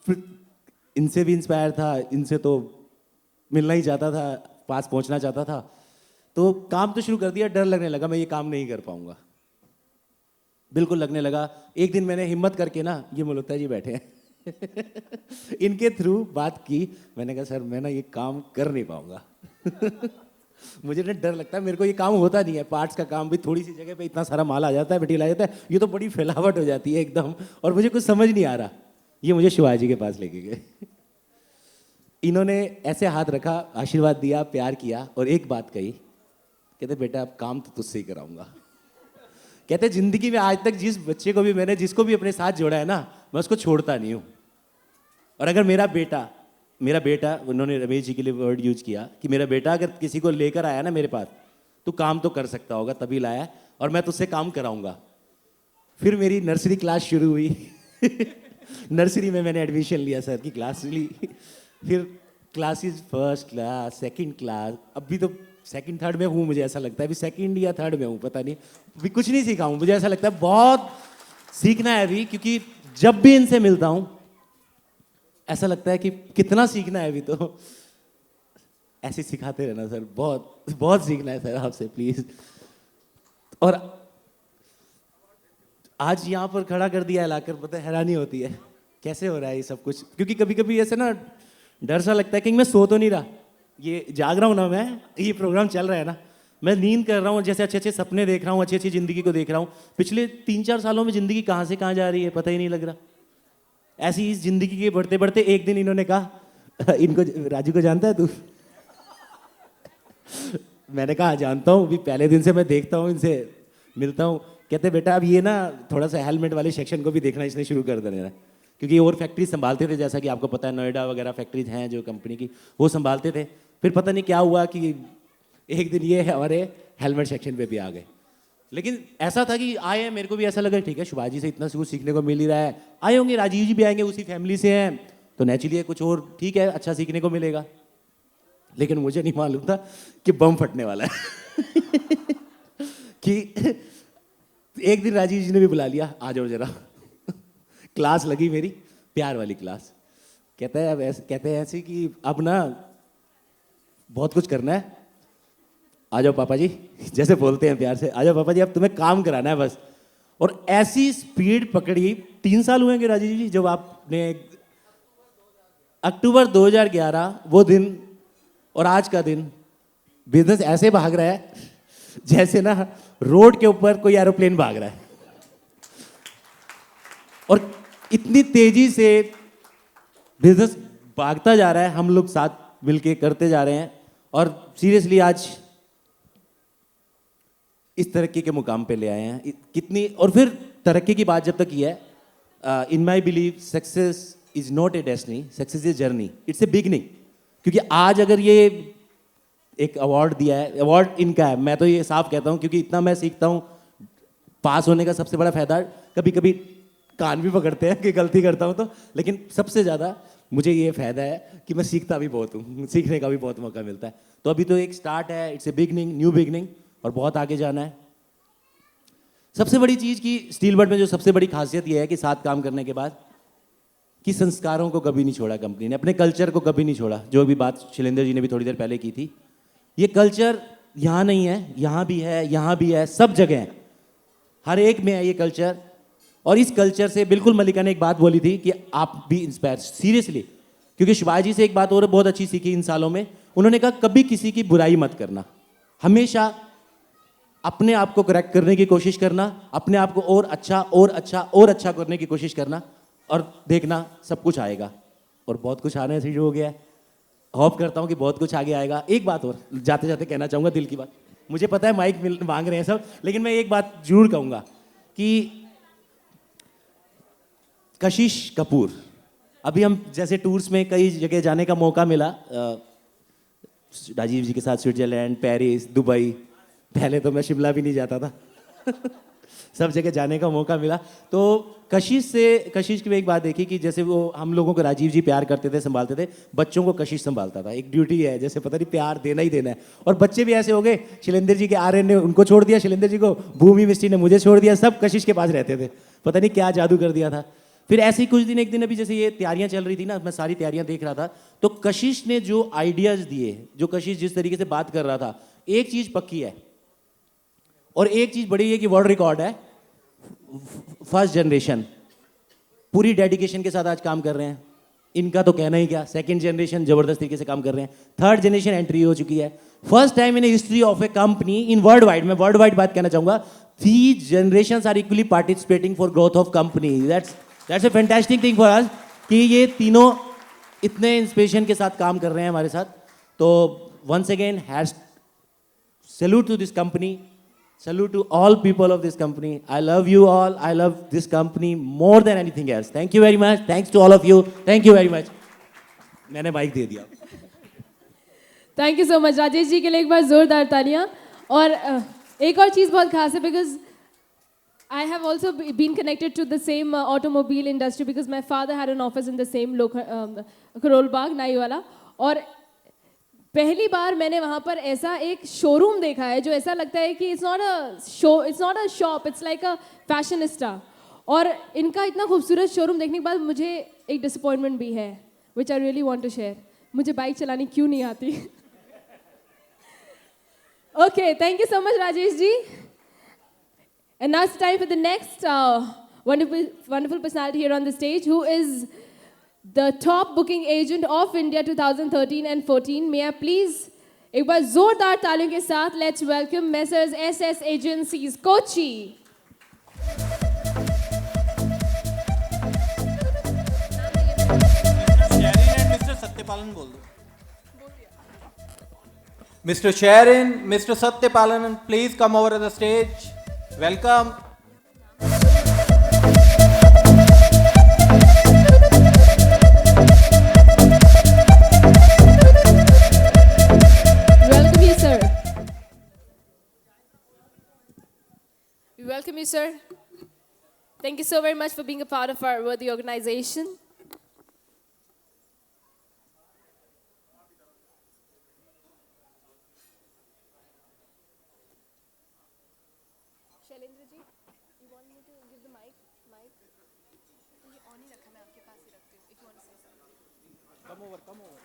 फिर इनसे भी इंस्पायर था, इनसे तो मिलना ही चाहता था, पास पहुंचना चाहता था। तो काम तो शुरू कर दिया, डर लगने लगा मैं ये काम नहीं कर पाऊंगा, बिल्कुल लगने लगा। एक दिन मैंने हिम्मत करके ना, ये मल्होत्रा जी बैठे हैं इनके थ्रू बात की। मैंने कहा सर मैं ना ये काम कर नहीं पाऊंगा मुझे ना डर लगता है, मेरे को ये काम होता नहीं है। पार्ट्स का काम भी थोड़ी सी जगह पे इतना सारा माल आ जाता है, मटेरियल आ जाता है, ये तो बड़ी फैलावट हो जाती है एकदम, और मुझे कुछ समझ नहीं आ रहा। ये मुझे शिवाजी के पास लेके गए इन्होंने ऐसे हाथ रखा, आशीर्वाद दिया, प्यार किया, और एक बात कही, कहते बेटा अब काम तो तुझसे ही कराऊंगा। कहते जिंदगी में आज तक जिस बच्चे को भी मैंने, जिसको भी अपने साथ जोड़ा है ना, मैं उसको छोड़ता नहीं हूं। और अगर मेरा बेटा, उन्होंने रमेश जी के लिए वर्ड यूज किया कि मेरा बेटा अगर किसी को लेकर आया ना मेरे पास, तो काम तो कर सकता होगा, तभी लाया, और मैं तुझसे काम कराऊंगा। फिर मेरी नर्सरी क्लास शुरू हुई नर्सरी में मैंने एडमिशन लिया, सर की क्लास ली। फिर classes, first class, second class, अभी तो सेकंड थर्ड में हूँ, मुझे ऐसा लगता है अभी सेकंड या थर्ड में हूँ, पता नहीं, अभी कुछ नहीं सीखा हूँ। मुझे ऐसा लगता है बहुत सीखना है अभी, क्योंकि जब भी इनसे मिलता हूँ ऐसा लगता है कि कितना सीखना है अभी। तो ऐसे सिखाते रहना सर, बहुत बहुत सीखना है सर आपसे, प्लीज। और आज यहाँ पर खड़ा कर दिया है लाकर, पता है हैरानी होती है कैसे हो रहा है ये सब कुछ। क्योंकि कभी कभी ऐसे ना डर सा लगता है कि मैं सो तो नहीं रहा, ये जाग रहा हूँ ना मैं, ये प्रोग्राम चल रहा है ना, मैं नींद कर रहा हूँ, जैसे अच्छे अच्छे सपने देख रहा हूँ, अच्छी अच्छी जिंदगी को देख रहा हूँ। पिछले 3-4 सालों में जिंदगी कहाँ से कहाँ जा रही है पता ही नहीं लग रहा। ऐसी इस जिंदगी के बढ़ते बढ़ते एक दिन इन्होंने कहा, इनको राजू को जानता है तू मैंने कहा जानता हूँ, अभी पहले दिन से मैं देखता हूँ, इनसे मिलता हूँ। कहते बेटा अब ये ना थोड़ा सा हेलमेट वाले सेक्शन को भी देखना इसने शुरू कर देना है, क्योंकि और फैक्ट्री संभालते थे, जैसा कि आपको पता है नोएडा वगैरह फैक्ट्रीज हैं जो कंपनी की, वो संभालते थे। फिर पता नहीं क्या हुआ कि एक दिन ये हमारे हेलमेट सेक्शन पे भी आ गए। लेकिन ऐसा था कि आए, मेरे को भी ऐसा लगा ठीक है शिवाजी से इतना कुछ सीखने को मिल ही रहा है, आए होंगे राजीव जी भी आएंगे, उसी फैमिली से हैं, तो नेचुरली कुछ और ठीक है, अच्छा सीखने को मिलेगा। लेकिन मुझे नहीं मालूम था कि बम फटने वाला है कि एक दिन राजीव जी ने भी बुला लिया, आ जाओ जरा क्लास लगी मेरी, प्यार वाली क्लास। कहता है अब ऐसे, कहते हैं ऐसे कि अब ना बहुत कुछ करना है, आ जाओ पापा जी, जैसे बोलते हैं प्यार से, आ जाओ पापा जी अब तुम्हें काम कराना है बस। और ऐसी स्पीड पकड़ी, 3 साल हुए राजीव जी जब आपने, अक्टूबर 2011 वो दिन और आज का दिन, बिजनेस ऐसे भाग रहा है जैसे ना रोड के ऊपर कोई एरोप्लेन भाग रहा है, और इतनी तेजी से बिजनेस भागता जा रहा है, हम लोग साथ मिलके करते जा रहे हैं, और सीरियसली आज इस तरक्की के मुकाम पे ले आए हैं कितनी। और फिर तरक्की की बात जब तक की है, in my believe success is not a destiny, success is journey, it's a beginning. क्योंकि आज अगर ये एक अवार्ड दिया है, अवार्ड इनका है, मैं तो ये साफ कहता हूँ, क्योंकि इतना मैं सीखता हूँ। पास होने का सबसे बड़ा फायदा, कभी कभी कान भी पकड़ते हैं कि गलती करता हूँ तो, लेकिन सबसे ज़्यादा मुझे ये फायदा है कि मैं सीखता भी बहुत हूँ, सीखने का भी बहुत मौका मिलता है। तो अभी तो एक स्टार्ट है, it's a beginning, new beginning, और बहुत आगे जाना है। सबसे बड़ी चीज़ की स्टील बर्ड में जो सबसे बड़ी खासियत यह है कि साथ काम करने के बाद कि संस्कारों को कभी नहीं छोड़ा कंपनी ने, अपने कल्चर को कभी नहीं छोड़ा। जो भी बात शैलेंद्र जी ने भी थोड़ी देर पहले की थी, ये कल्चर यहाँ नहीं है, यहाँ भी है, यहाँ भी है, सब जगह है, हर एक में है ये कल्चर। और इस कल्चर से बिल्कुल मल्लिका ने एक बात बोली थी कि आप भी इंस्पायर, सीरियसली, क्योंकि शिवाजी से एक बात और बहुत अच्छी सीखी इन सालों में, उन्होंने कहा कभी किसी की बुराई मत करना, हमेशा अपने आप को करेक्ट करने की कोशिश करना, अपने आप को और अच्छा और अच्छा और अच्छा करने की कोशिश करना, और देखना सब कुछ आएगा। और बहुत कुछ आने से शुरू हो गया है, होप करता हूँ कि बहुत कुछ आगे आएगा। एक बात और जाते जाते कहना चाहूँगा, दिल की बात, मुझे पता है माइक मांग रहे हैं सब, लेकिन मैं एक बात जरूर कहूँगा कि कशिश कपूर, अभी हम जैसे टूर्स में कई जगह जाने का मौका मिला, राजीव जी के साथ स्विट्जरलैंड, पेरिस, दुबई, पहले तो मैं शिमला भी नहीं जाता था सब जगह जाने का मौका मिला। तो कशिश की एक बात देखी कि जैसे वो हम लोगों को राजीव जी प्यार करते थे, संभालते थे, बच्चों को कशिश संभालता था, एक ड्यूटी है, जैसे पता नहीं प्यार देना ही देना है। और बच्चे भी ऐसे हो गए, शैलेंद्र जी के आर्यन ने उनको छोड़ दिया, शैलेंद्र जी को, भूमि मिस्त्री ने मुझे छोड़ दिया, सब कशिश के पास रहते थे, पता नहीं क्या जादू कर दिया था। फिर ऐसे ही कुछ दिन, एक दिन अभी जैसे ये तैयारियां चल रही थी ना, मैं सारी तैयारियां देख रहा था, तो कशिश ने जो आइडियाज दिए, जो कशिश जिस तरीके से बात कर रहा था, एक चीज पक्की है और एक चीज बड़ी है कि वर्ल्ड रिकॉर्ड है, फर्स्ट जनरेशन पूरी डेडिकेशन के साथ आज काम कर रहे हैं, इनका तो कहना ही क्या, सेकंड जनरेशन जबरदस्त तरीके से काम कर रहे हैं, थर्ड जनरेशन एंट्री हो चुकी है, first time in history of a company in worldwide, मैं वर्ल्ड वाइड बात कहना चाहूंगा, 3 generations are equally participating for growth of company. That's a fantastic thing for us कि ये तीनों इतने इंस्पिरेशन के साथ काम कर रहे हैं हमारे साथ. तो once again has salute to this company. Salute to all people of this company. I love you all. I love this company more than anything else. Thank you very much. Thanks to all of you. Thank you very much. मैंने mike दे दिया. Thank you so much Rajesh ji के लिए एक बार जोरदार तालियां. और एक और चीज़ बहुत खास है because I have also been connected to the same automobile industry because my father had an office in the same Karol Bagh, Naiwala. और पहली बार मैंने वहाँ पर ऐसा एक शोरूम देखा है जो ऐसा लगता है कि it's not a shop, it's like a fashionista. और इनका इतना खूबसूरत शोरूम देखने के बाद मुझे एक डिसअपॉइंटमेंट भी है which I really want to share. मुझे बाइक चलानी क्यों नहीं आती. Okay, thank you so much Rajesh ji. And now it's time for the next wonderful personality here on the stage who is the top booking agent of India 2013 and 14. May I please एक बार जोरदार तालियों के साथ let's welcome Messrs SS Agencies Kochi. Mr. Satyapalan बोल दो. Mr. Sharon, Mr. Satyapalan, please come over to the stage. Welcome. We welcome you, sir. Thank you so very much for being a part of our worthy organization. Shailendra ji, you want me to give the mic? ये on ही रखा, मैं आपके पास ही रखती हूँ. If you want to say something. Come over.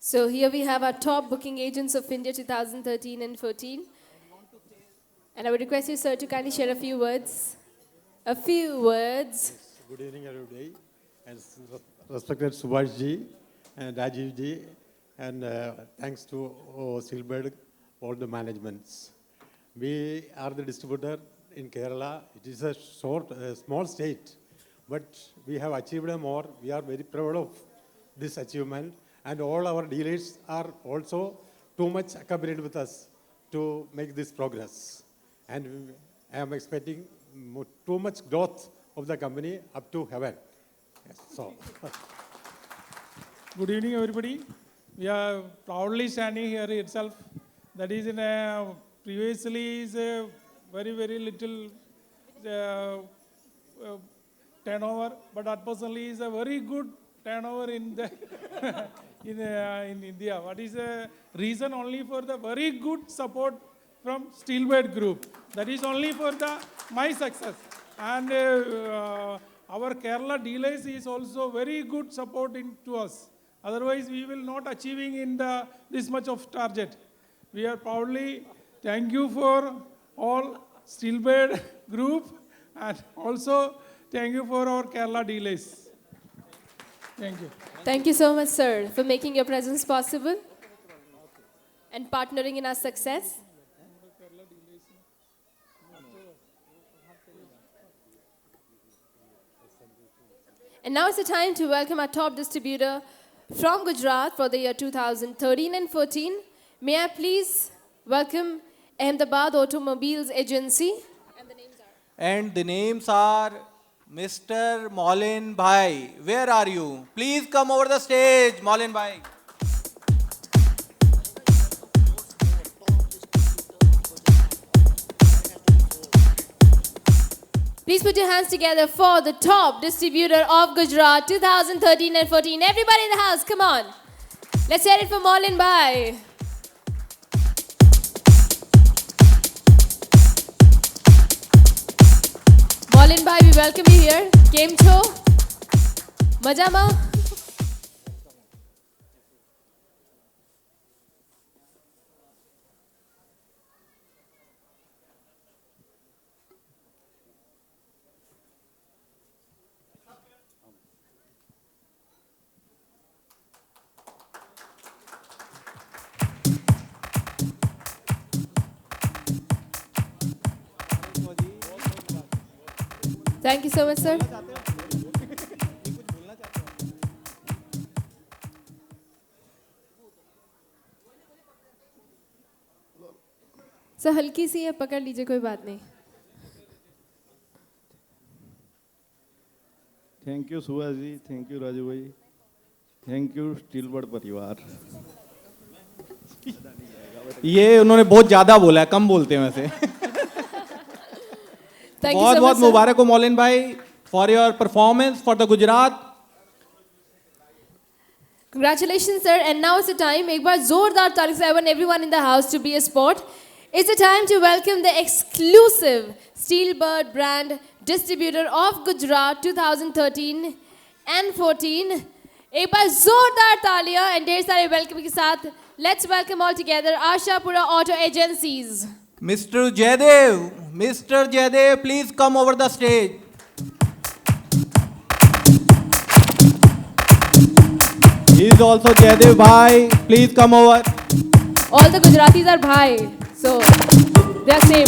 So here we have our top booking agents of India 2013 and 14. And I would request you, sir, to kindly share a few words. Good evening, everybody. And respected Subhash ji and Rajiv ji, and thanks to Silberg, all the managements. We are the distributor in Kerala. It is a small state, but we have achieved more. We are very proud of this achievement. And all our dealers are also too much accompanied with us to make this progress. And I am expecting too much growth of the company up to heaven. Yes, so. Good evening, everybody. We are proudly standing here itself. That is in a previously is a very little turnover, but at presently is a very good turnover in the in India. What is the reason? Only for the very good support from Steelbird Group. That is only for my success. And our Kerala dealers is also very good supporting to us. Otherwise, we will not achieving in this much of target. We are proudly thank you for all Steelbird Group, and also thank you for our Kerala dealers. Thank you. Thank you so much, sir, for making your presence possible and partnering in our success. And now it's the time to welcome our top distributor from Gujarat for the year 2013 and 14. May I please welcome Ahmedabad Automobiles Agency. And the names are Mr. Maulin Bhai, where are you? Please come over the stage, Maulin Bhai. Please put your hands together for the top distributor of Gujarat 2013 and 14. Everybody in the house, come on. Let's hear it for Maulin Bhai. Maulin Bhai, we welcome you here. Came to Majama. Thank you so much, sir. Sir हल्की सी है, पकड़ लीजिए, कोई बात नहीं. Thank you Subhash ji, thank you Raju भाई, thank you Steelbird परिवार. ये उन्होंने बहुत ज्यादा बोला है, कम बोलते हैं वैसे. Thank you बहुत so बहुत much, sir. मुबारक हो मौलिन भाई for your performance for the Gujarat. Congratulations, sir. And now it's the time. एक बार जोरदार ताली से I want everyone in the house to be a sport. It's the time to welcome the exclusive Steelbird brand distributor of Gujarat 2013 and 14. एक बार जोरदार तालियां and ढेर सारे welcome के साथ. Let's welcome all together Ashapura Auto Agencies. Mr. Jaydev, please come over the stage. He is also Jaydev Bhai. Please come over. All the Gujaratis are bhai, so they are same.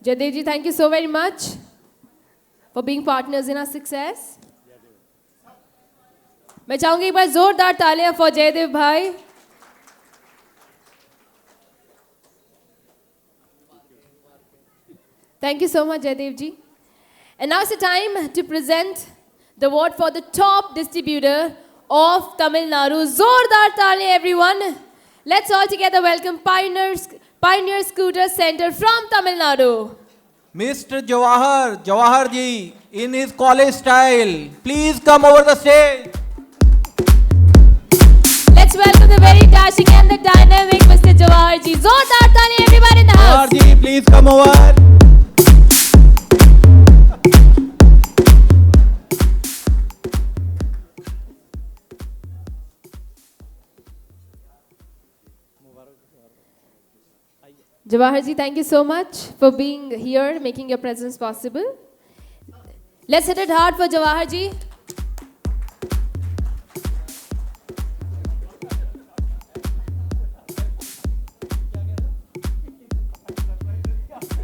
Jaydev ji, thank you so very much for being partners in our success. मैं चाहूंगी एक बार जोरदार तालियां for Jaydev भाई. Thank you so much, Jaydev ji. And now it's the time to present the award for the top distributor of Tamil Nadu. Zordar Tali, everyone. Let's all together welcome Pioneer Scooter Center from Tamil Nadu. Mr. Jawahar ji, in his college style, please come over the stage. Let's welcome the very dashing and the dynamic Mr. Jawahar ji. Zordar Tali, everybody in the house. Jawahar ji, please come over. Jawahar ji, thank you so much for being here, making your presence possible. Let's hit it hard for Jawahar ji.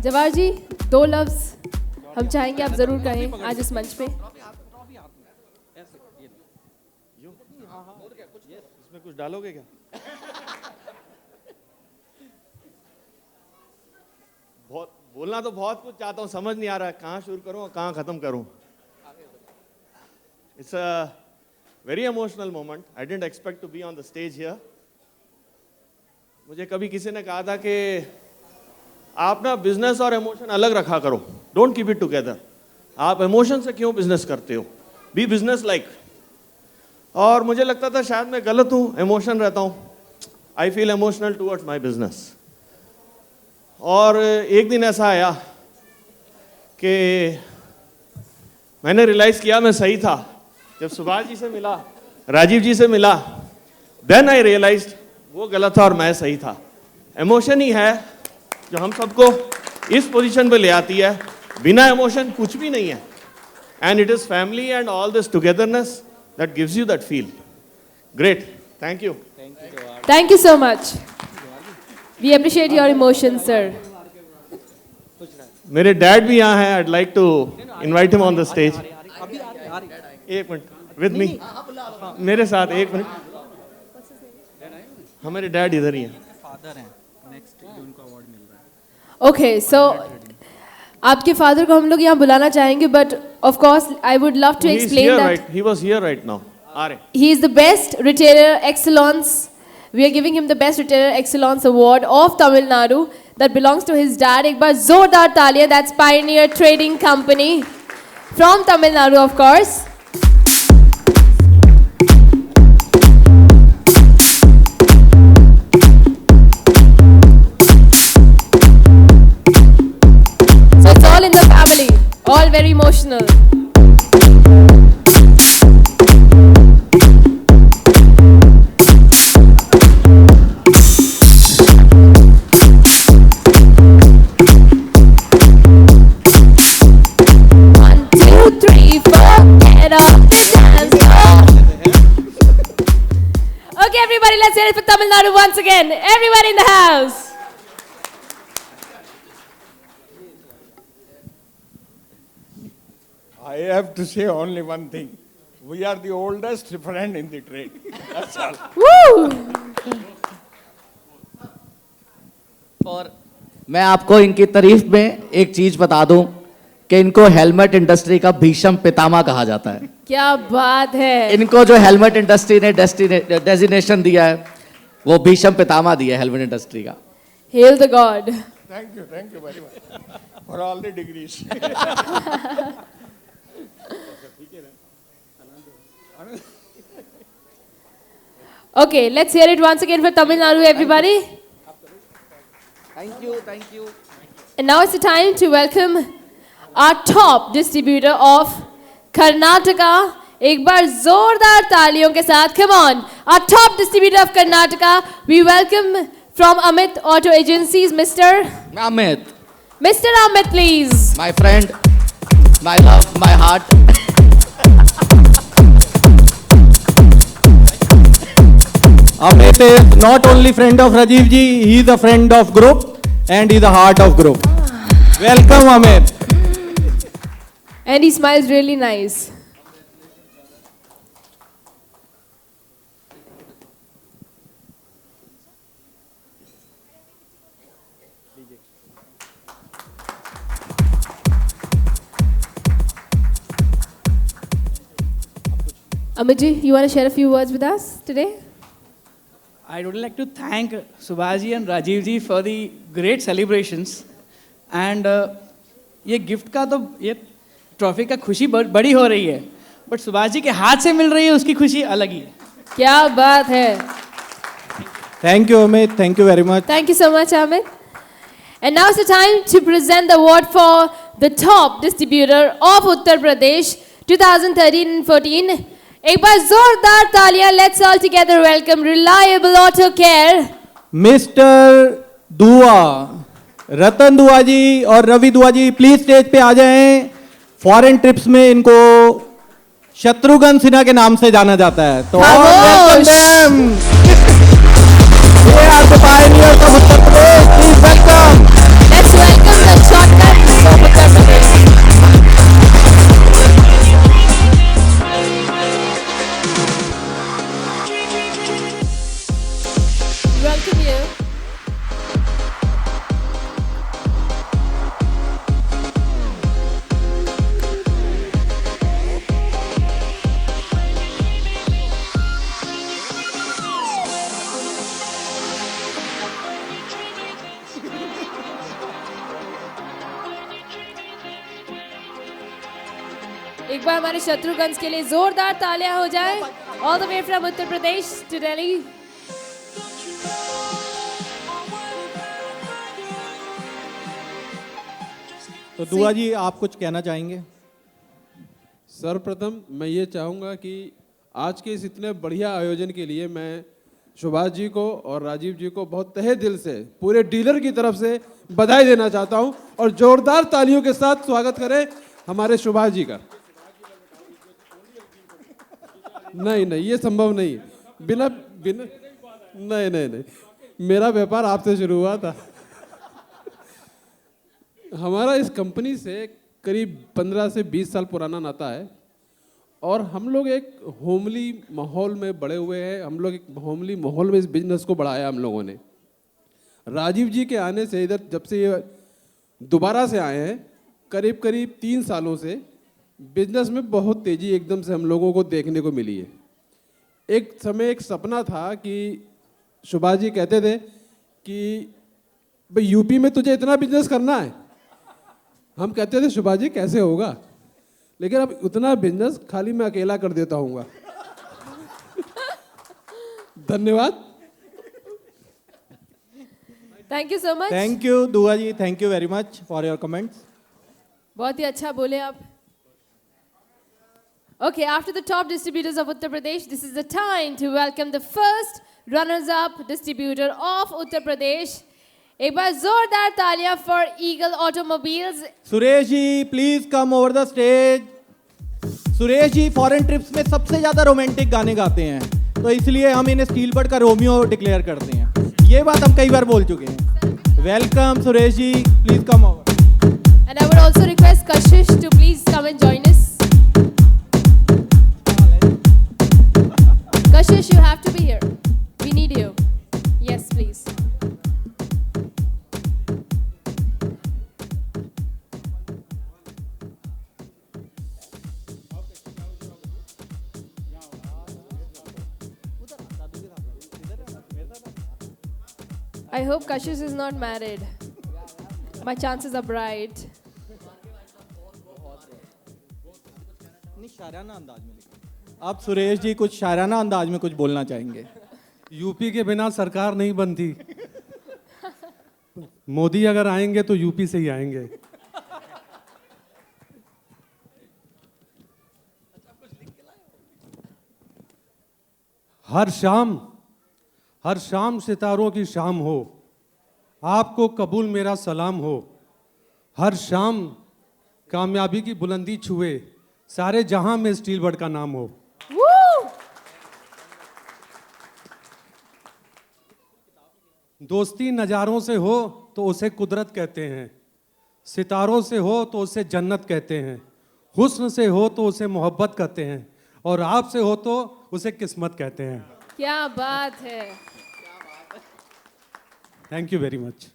Jawahar जी, 2 लफ्ज हम चाहेंगे आप जरूर कहें आज इस मंच पे. इसमें कुछ डालोगे क्या? बहुत बोलना तो बहुत कुछ चाहता हूँ, समझ नहीं आ रहा है कहाँ शुरू करूँ और कहाँ ख़त्म करूँ. It's a very emotional moment. I didn't expect to be on the stage here. मुझे कभी किसी ने कहा था कि आप ना बिजनेस और इमोशन अलग रखा करो, डोंट कीप इट टुगेदर. आप इमोशन से क्यों बिजनेस करते हो, बी बिजनेस लाइक. और मुझे लगता था शायद मैं गलत हूँ, इमोशन रहता हूँ. I feel emotional towards my business. और एक दिन ऐसा आया कि मैंने रियलाइज़ किया मैं सही था. जब सुभाष जी से मिला, राजीव जी से मिला, देन आई रियलाइज्ड वो गलत था और मैं सही था. इमोशन ही है जो हम सबको इस पोजीशन पे ले आती है. बिना इमोशन कुछ भी नहीं है. And it is family and all this togetherness that gives you that feel. Great, thank you. Thank you so much. We appreciate your emotions, sir. मेरे डैड भी यहाँ हैं. I'd like to invite him on the stage. एक minute, with me. मेरे साथ एक minute. हमारे dad इधर ही हैं. फादर हैं नेक्स्ट जो उनको अवार्ड मिल रहा है. Okay, so आपके फादर को हम लोग यहाँ बुलाना चाहेंगे, but of course I would love to He's explain here that right. He was here right now. आ रहे. he is the best retailer excellence. We are giving him the best retailer excellence award of Tamil Nadu that belongs to his dad. एक बार जोरदार तालियां. That's Pioneer Trading Company from Tamil Nadu, of course. So it's all in the family, all very emotional. One, two, three, four, get off the dance floor. Okay, everybody, let's hear it for Tamil Nadu once again. Everybody in the house. I have to say only one thing. We are the oldest friend in the trade. That's all. Woo! और मैं आपको इनकी तारीफ में एक चीज बता दूं कि इनको हेलमेट इंडस्ट्री का भीषम पितामह कहा जाता है. क्या बात है. इनको जो हेलमेट इंडस्ट्री ने डेजिग्नेशन दिया है वो भीषम पितामह दिया है हेलमेट इंडस्ट्री का. Hail the God. Thank you very much for all the degrees. Okay, let's hear it once again for Tamil Nadu, everybody. Thank you. And now it's the time to welcome our top distributor of Karnataka. एक बार जोरदार तालियों के साथ, come on. Our top distributor of Karnataka, we welcome from Amit Auto Agencies, Mr. Amit, Amit, please. my friend, my love, my heart. Amit is not only friend of Rajiv ji, he is a friend of group and he is the heart of group. Welcome Amit. And he smiles really nice. Amit, you want to share a few words with us today? I would like to thank Subhaji and Rajiv ji for the great celebrations. And ये gift का तो ये trophy का खुशी बड़ी हो रही है, बट सुभाष जी के हाथ से मिल रही है उसकी खुशी अलग ही है. क्या बात है. Thank you Amit, thank you very much. Thank you so much, Amit. And now it's the time to present the award for the top distributor of Uttar Pradesh 2013 and 14. एक बार जोरदार तालियां. Let's all together welcome Reliable Auto Care. Mister दुआ, रतन दुआ जी और रवि दुआ जी please stage पे आ जाएं. Foreign trips में इनको शत्रुघ्न सिन्हा के नाम से जाना जाता है, तो खामोश. They are the pioneers of Uttar Pradesh. Please welcome. Let's welcome the shortcuts of Uttar Pradesh. Welcome you. एक बार हमारे शत्रुघ्न के लिए जोरदार तालियां हो जाए. All the way from Uttar Pradesh to Delhi. तो दुआ जी आप कुछ कहना चाहेंगे? सर्वप्रथम मैं ये चाहूँगा कि आज के इस इतने बढ़िया आयोजन के लिए मैं सुभाष जी को और राजीव जी को बहुत तहे दिल से पूरे डीलर की तरफ से बधाई देना चाहता हूँ, और जोरदार तालियों के साथ स्वागत करें हमारे सुभाष जी का. नहीं नहीं, ये संभव नहीं. बिना बिना नहीं नहीं नहीं, मेरा व्यापार आपसे शुरू हुआ था. हमारा इस कंपनी से करीब 15 से 20 साल पुराना नाता है, और हम लोग एक होमली माहौल में बड़े हुए हैं, हम लोग एक होमली माहौल में इस बिजनेस को बढ़ाया हम लोगों ने। राजीव जी के आने से इधर जब से ये दोबारा से आए हैं, करीब करीब 3 सालों से बिजनेस में बहुत तेज़ी एकदम से हम लोगों को देखने को मिली है। एक समय एक सपना था कि सुभाष जी कहते थे कि भाई यूपी में तुझे इतना बिजनेस करना है। हम कहते थे सुभाष जी कैसे होगा, लेकिन अब उतना बिजनेस खाली मैं अकेला कर देता हूँ। धन्यवाद। Thank you so much. Thank you Dua ji, thank you very much for your comments. बहुत ही अच्छा बोले आप। Okay, after the top distributors of Uttar Pradesh, this is the time to welcome the first runners-up distributor of Uttar Pradesh. एक बार जोरदार तालियां for Eagle Automobiles. Suresh ji please come over the stage. Suresh ji foreign trips में सबसे ज्यादा romantic गाने गाते हैं, तो इसलिए हम इन्हें स्टील बर्ड का रोमियो डिक्लेयर करते हैं। ये बात हम कई बार बोल चुके हैं। Welcome Suresh ji, please come over. And I would also request Kashish to please come and join us. Kashish, you have to be here. We need you. Yes, please. I hope Kashish is not married. My chances are bright. शायराना अंदाज में लिखिए। अब सुरेश जी कुछ शायराना अंदाज में कुछ बोलना चाहेंगे। यूपी के बिना सरकार नहीं बनती। मोदी अगर आएंगे तो यूपी से ही आएंगे। हर शाम सितारों की शाम हो, आपको कबूल मेरा सलाम हो। हर शाम कामयाबी की बुलंदी छुए, सारे जहां में स्टील बर्ड का नाम हो। दोस्ती नज़ारों से हो तो उसे कुदरत कहते हैं, सितारों से हो तो उसे जन्नत कहते हैं, हुस्न से हो तो उसे मोहब्बत कहते हैं, और आपसे हो तो उसे किस्मत कहते हैं। क्या बात है। Thank you very much.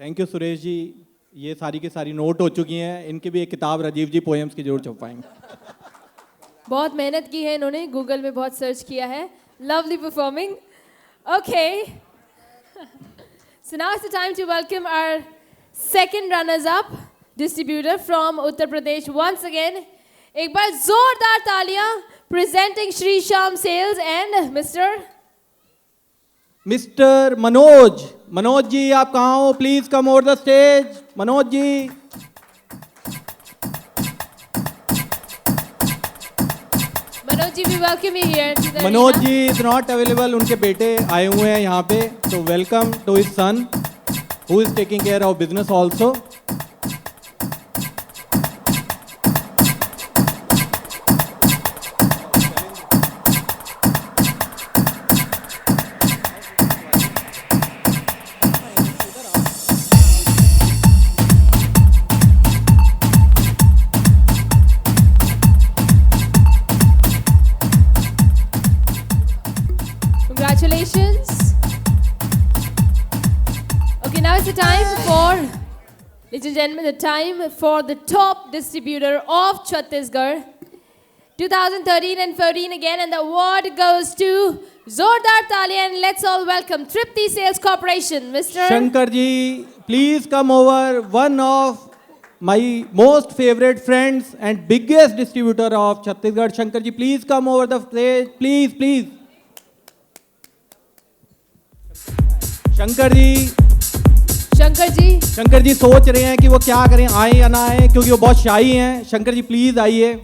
Thank you Suresh ji. ये सारी की सारी नोट हो चुकी हैं। इनकी भी एक किताब राजीव जी पोएम्स की जरूर छपवाएंगे। बहुत मेहनत की है इन्होंने, गूगल में बहुत सर्च किया है। Lovely performing. Okay. So now it's the time to welcome our second runners-up distributor from Uttar Pradesh once again. एक बार जोरदार तालियां presenting Shri Shyam Sales and mister Manoj. Manoj ji आप कहाँ हो? Please come over the stage. Manoj ji. Manoj ji, we welcome you here to the Manoj arena. Ji is not available, उनके बेटे आए हुए हैं यहाँ पे, तो welcome to his son who is taking care of business also. Congratulations. Okay, now it's the time for, ladies and gentlemen, the time for the top distributor of Chhattisgarh. 2013 and 14 again, and the award goes to Zordar Tali, and let's all welcome Tripti Sales Corporation, Mr. Shankar ji please come over. One of my most favourite friends and biggest distributor of Chhattisgarh, Shankar ji please come over the stage, please please. शंकर जी सोच रहे हैं कि वो क्या करें, आए या ना आए, क्योंकि वो बहुत शाही हैं। शंकर जी प्लीज आइए।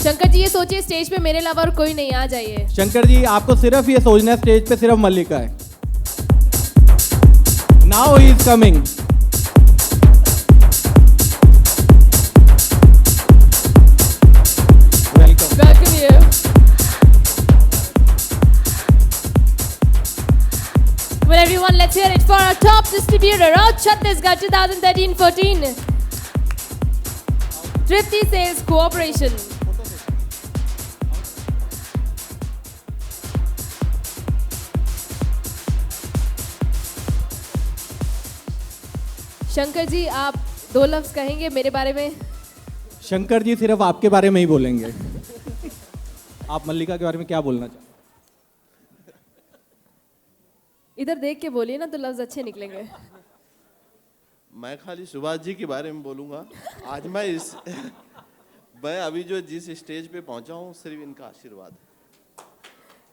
शंकर जी ये सोचिए स्टेज पे मेरे अलावा और कोई नहीं, आ जाइए। शंकर जी आपको सिर्फ ये सोचना है स्टेज पे सिर्फ मल्लिका है। Now he is coming. Welcome you. Well, everyone, let's hear it for our top distributor of Chhattisgarh 2013-14. Tripti Sales Corporation. Shankar ji, आप 2 लफ्ज कहेंगे मेरे बारे में? शंकर जी सिर्फ आपके बारे में ही बोलेंगे। आप मल्लिका के बारे में क्या बोलना चाहते? इधर देख के बोलिए ना, तो लफ्ज अच्छे निकलेंगे। मैं खाली सुभाष जी के बारे में बोलूँगा। आज मैं अभी जो जिस स्टेज पे पहुंचा हूँ सिर्फ इनका आशीर्वाद है।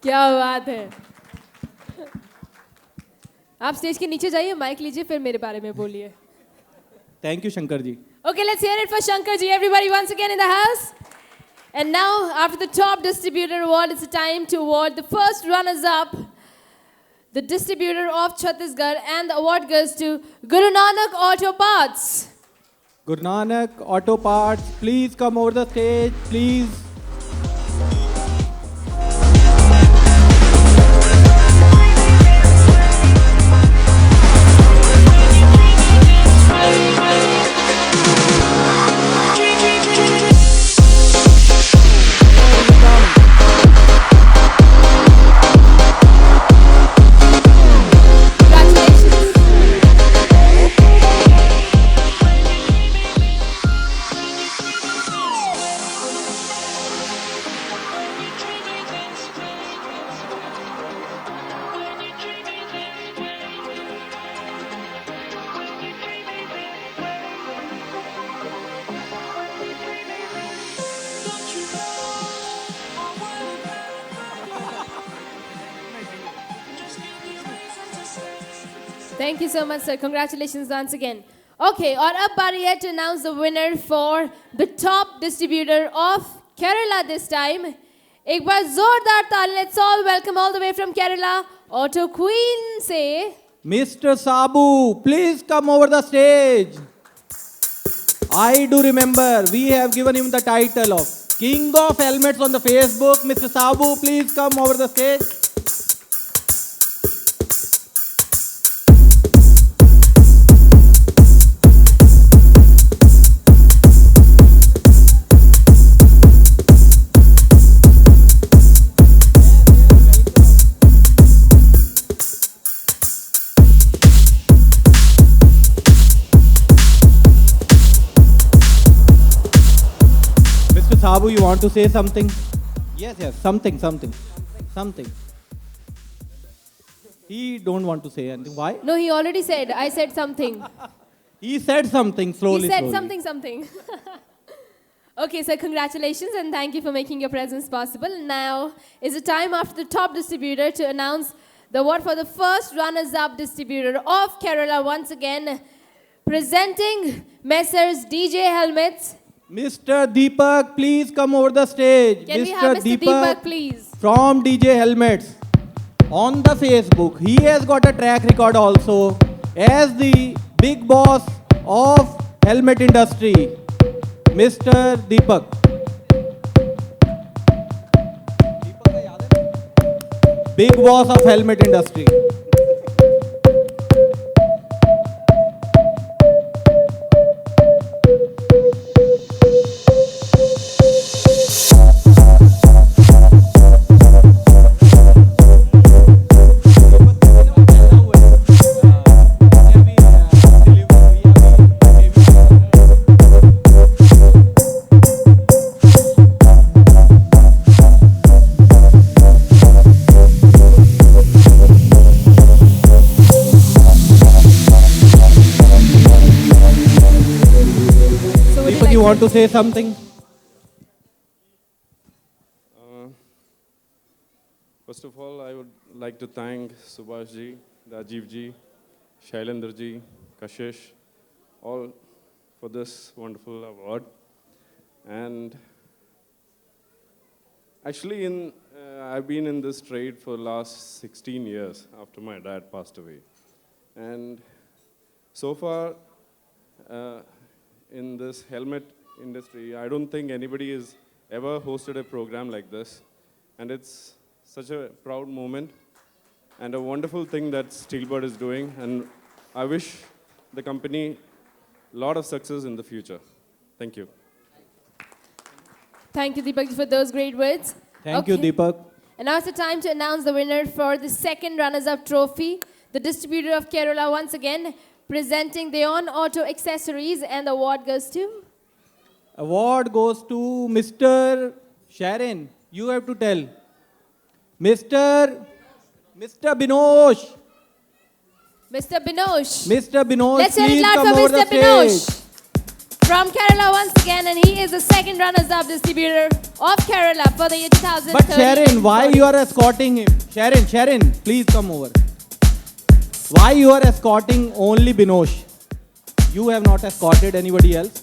क्या बात है। आप स्टेज के नीचे जाइए, माइक लीजिए, फिर मेरे बारे में बोलिए। Thank you Shankar ji. Okay, let's hear it for Shankar ji. Everybody once again in the house. And now, after the top distributor award, it's time to award the first runners-up, the distributor of Chhattisgarh, and the award goes to Guru Nanak Auto Parts. Guru Nanak Auto Parts, please come over the stage, please. Thank you so much, sir. Congratulations once again. Okay, और अब बारी है to announce the winner for the top distributor of Kerala this time. एक बार जोरदार ताली. Let's all welcome all the way from Kerala, Auto Queen से Mr. Sabu, please come over the stage. I do remember we have given him the title of King of Helmets on the Facebook. Mr. Sabu, please come over the stage. Sabu, you want to say something? Yes, something. He don't want to say anything. Why? No, he already said. I said something. He said something slowly. He said something. Okay, so congratulations and thank you for making your presence possible. Now is the time after the top distributor to announce the award for the first runners-up distributor of Kerala once again. Presenting Messrs. DJ Helmets. Mr. Deepak, please come over the stage. Can we have Mr. Deepak, please? From DJ Helmets. On the Facebook, he has got a track record also as the big boss of helmet industry. Mr. Deepak. Big boss of helmet industry. You want to say something? First of all, I would like to thank Subhash ji, Rajiv ji, Shailendra ji, Kashish, all for this wonderful award. And actually, I've been in this trade for the last 16 years after my dad passed away. And so far, in this helmet industry, I don't think anybody has ever hosted a program like this. And it's such a proud moment and a wonderful thing that Steelbird is doing. And I wish the company a lot of success in the future. Thank you. Thank you, Deepak, for those great words. Thank you, Deepak. And now it's the time to announce the winner for the second runners-up trophy. The distributor of Kerala once again presenting Deon Auto Accessories, and the award goes to? Award goes to Mr. Sharon. You have to tell. Mr. Binosh. Mr. Binosh. Mr. Binosh, Let's hear it please loud come for over Mr. the Binosh. stage. From Kerala once again, and he is the second runners-up distributor of Kerala for the year 2030. But Sharon, why you are escorting him? Sharon, please come over. Why you are escorting only Binosh? You have not escorted anybody else.